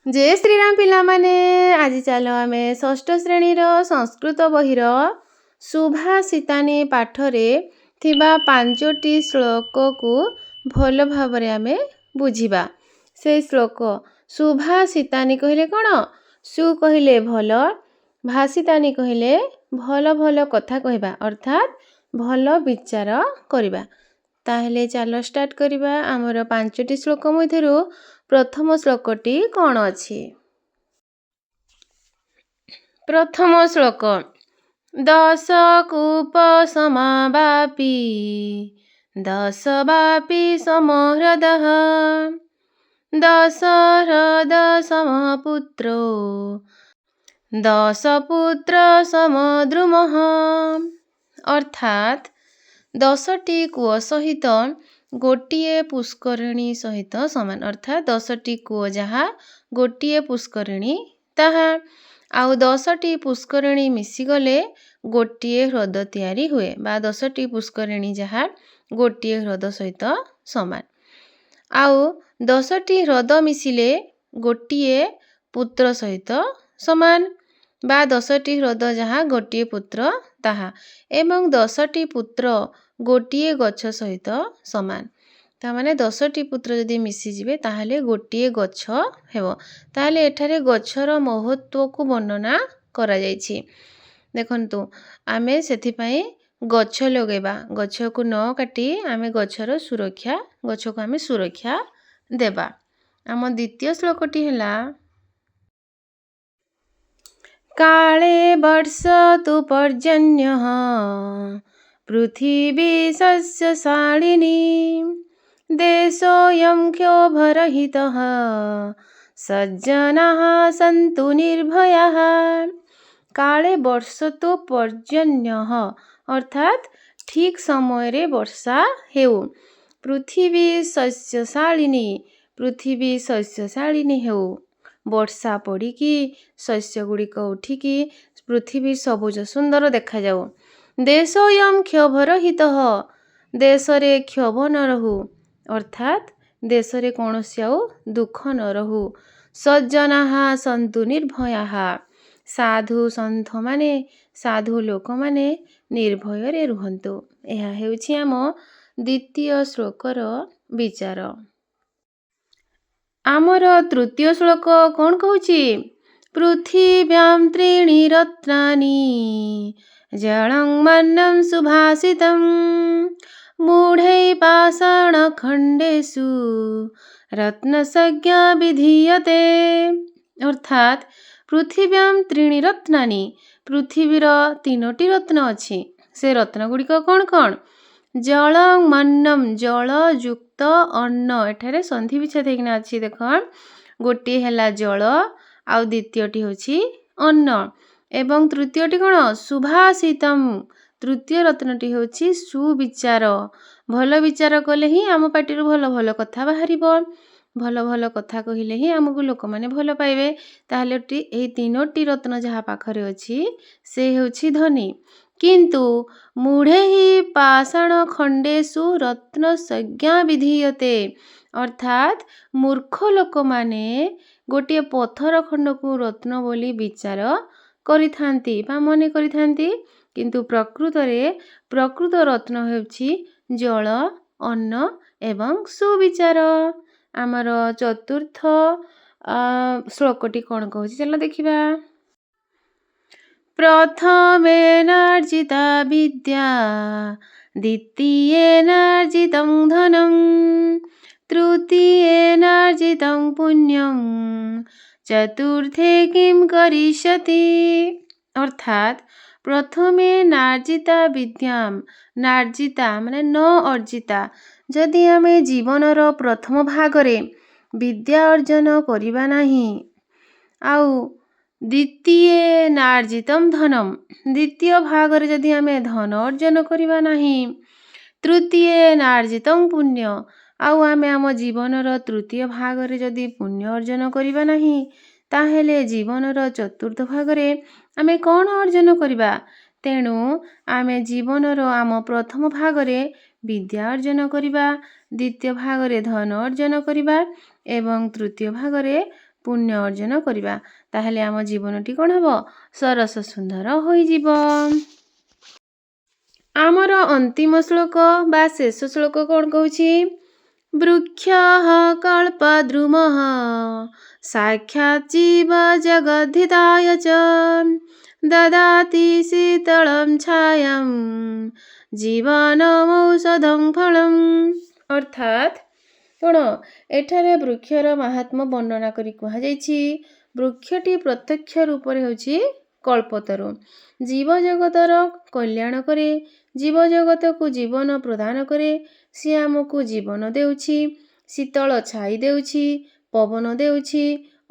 जय श्रीराम पिलामाने आज चलो आमे षष्ठ श्रेणीर संस्कृत बहिर सुभाषितानी पाठरे थिबा 5टी श्लोक को भल भावरे आमे बुझिबा। से श्लोक सुभाषितानी कहिले कौन? सु कहिले भल, भाषितानी कहिले भल भल कथा कहबा अर्थात भल विचार करिबा। ताहेले चलो स्टार्ट करिबा। आमर 5टी श्लोक मध्यरु प्रथम श्लोकटी कौन अछि? प्रथम श्लोक दश कूप समावापी दश वापी समहृदः दशहृद समपुत्रो दशपुत्र समद्रुमः। अर्थात 10टी कूओ सहित गोटिए पुष्करिणी सहित समान। अर्थात 10टी कूओ जहाँ गोटिए पुष्करिणी ताहा आउ 10टी पुष्करिणी मिसिगले गोटिए ह्रद तैयारी हुए बा 10टी पुष्करिणी जहाँ गोटिए ह्रद सहित समान। आउ 10टी ह्रद मिसिले गोटिए पुत्र सहित समान बा 10टी ह्रद जहाँ गोटिए पुत्र ताहा एवं 10टी पुत्र गोटिए गछ सहित समान। तामाने 10टी पुत्र यदि मिसी जिवे ताहले गोटिए गछ हेबो। ताहले एठारे गछर महत्व को वर्णना करा जायछि। देखंतु आमे सेथि पई गछ लगेबा, गछ को न काटी आमे गछर सुरक्षा गछ को आमे सुरक्षा देबा। आम द्वितीय श्लोकटी ହେଲା काले वर्षतु पर्जन्यः पृथिवी सस्यशालिनी देशोऽयं क्षोभरहितः सज्जनाः सन्तु निर्भयाः। काले वर्षतु पर्जन्यः अर्थात ठीक समय रे वर्षा हेउ। पृथिवी शस्यशालिनी पृथिवी शस्यशालिनी हेउ। वर्षा पड़िकी शस्य गुड़िक उठिकी पृथिवी सबुज सुंदर देखा जाऊ। देशोऽयं क्षोभरहितः देशरे क्षोभ न रहू अर्थात देशरे कौनसी आउ दुख न रहू। सज्जनाः सन्तु निर्भयाः साधु सन्थ माने साधु लोक माने निर्भय रे रुहन्तु। एहा हेउछि आम द्वितीय श्लोकर विचार। आमर तृतीय श्लोक कौन कहूछि? पृथिव्यां त्रीणि रत्नानि जलं मन्नं सुभाषितं मूढै पाषाणखण्डेषु रत्नसज्ञा विधीयते। अर्थात पृथिव्यां त्रीणि रत्नानि पृथिवीर 3टी रत्न अछि। से रत्न गुड़िक कौन कौन? जलं मन्नं जल युक्त अन्न एठारे संधि विच्छेद हेकिना अछि। देखो गोटे हैला जल आउ द्वितीयटी होछि अन्न एवं तृतीयटी कौन? सुभाषितम तृतीय रत्नटी होछि सुविचार। भल विचार कले ही आम पाटिरु भल भल कथा बाहरिबो। भल भल कथा कहिले ही आमको लोक माने भल पाइबे। ताहले एही 3टी रत्न जहाँ पाखरे अछि से हेउछि धनी किंतु मूढ़े ही पाषाण खंडेषु रत्न संज्ञा विधीयते। अर्थात मूर्ख लोक माने गोटे पथर खंड को रत्न बोली विचार करिथांती बा मने करिथांती किंतु प्रकृत रे प्रकृत रत्न हेउछि जल अन्न एवं सुविचार। आमर चतुर्थ श्लोकटी कौन कहूछि चलो देखिबा। प्रथमेनार्जिता विद्या द्वितीयेनार्जितं धनं तृतीयेनार्जितं पुण्यं चतुर्थे किं करिष्यति। अर्थात प्रथमे नार्जिता विद्यां नार्जिता माने न अर्जिता जदि आमे जीवनर प्रथम भागरे विद्या अर्जन करिबा नाही आउ द्वितीय नार्जितम धनम द्वितीय भागरे जदि आमे धन अर्जन करिबा नाही तृतीय नार्जितम पुण्य आउ आमे आम जीवनर तृतीय भागरे जदि पुण्य अर्जन करिबा नाही ताहेले जीवनर चतुर्थ भागरे आमे कौन अर्जन करिबा? तेणु आमे जीवनर आम प्रथम भागरे विद्या अर्जन करिबा द्वितीय भागरे धन अर्जन करिबा एवं तृतीय भागरे ପୁଣ୍ୟ ଅର୍ଜନ କରିବା। ତାହେଲେ ଆମ ଜୀବନଟି କ'ଣ ହେବ? ସରସ ସୁନ୍ଦର ହୋଇଯିବ। ଆମର ଅନ୍ତିମ ଶ୍ଲୋକ ବା ଶେଷ ଶ୍ଲୋକ କ'ଣ କହୁଛି? ବୃକ୍ଷଃ କଳ୍ପଦ୍ରୁମଃ ସାକ୍ଷାତ୍ ଜୀବ ଜଗଦ୍ଧିତାୟ ଚ ଦଦାତି ଶୀତଳଂ ଛାୟଂ ଜୀବନମୌଷଧଂ ଫଳଂ। ଅର୍ଥାତ୍ କ'ଣ? ଏଠାରେ ବୃକ୍ଷର ମାହାତ୍ମ୍ୟ ବର୍ଣ୍ଣନା କରି କୁହାଯାଇଛି ବୃକ୍ଷଟି ପ୍ରତ୍ୟକ୍ଷ ରୂପରେ ହେଉଛି କଳ୍ପତରୁ। ଜୀବଜଗତର କଲ୍ୟାଣ କରେ, ଜୀବଜଗତକୁ ଜୀବନ ପ୍ରଦାନ କରେ। ସିଏ ଆମକୁ ଜୀବନ ଦେଉଛି, ଶୀତଳ ଛାଇ ଦେଉଛି, ପବନ ଦେଉଛି,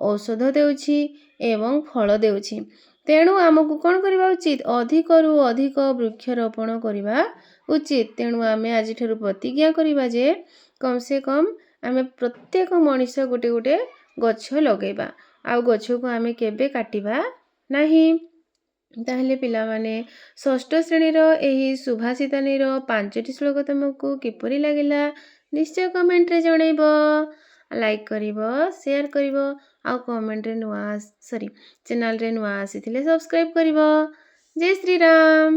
ଔଷଧ ଦେଉଛି ଏବଂ ଫଳ ଦେଉଛି। ତେଣୁ ଆମକୁ କ'ଣ କରିବା ଉଚିତ? ଅଧିକରୁ ଅଧିକ ବୃକ୍ଷରୋପଣ କରିବା ଉଚିତ। ତେଣୁ ଆମେ ଆଜିଠାରୁ ପ୍ରତିଜ୍ଞା କରିବା ଯେ କମ୍ ସେ କମ୍ ଆମେ ପ୍ରତ୍ୟେକ ମଣିଷ ଗୋଟେ ଗୋଟେ ଗଛ ଲଗାଇବା, ଆଉ ଗଛକୁ ଆମେ କେବେ କାଟିବା ନାହିଁ। ତାହେଲେ ପିଲାମାନେ ଷଷ୍ଠ ଶ୍ରେଣୀର ଏହି ସୁଭାଷିତାନୀର 5ଟି ଶ୍ଲୋକ ତୁମକୁ କିପରି ଲାଗିଲା ନିଶ୍ଚୟ କମେଣ୍ଟରେ ଜଣାଇବ। ଲାଇକ୍ କରିବ, ସେୟାର କରିବ, ଆଉ ଚ୍ୟାନେଲରେ ନୂଆ ଆସିଥିଲେ ସବସ୍କ୍ରାଇବ୍ କରିବ। ଜୟ ଶ୍ରୀରାମ।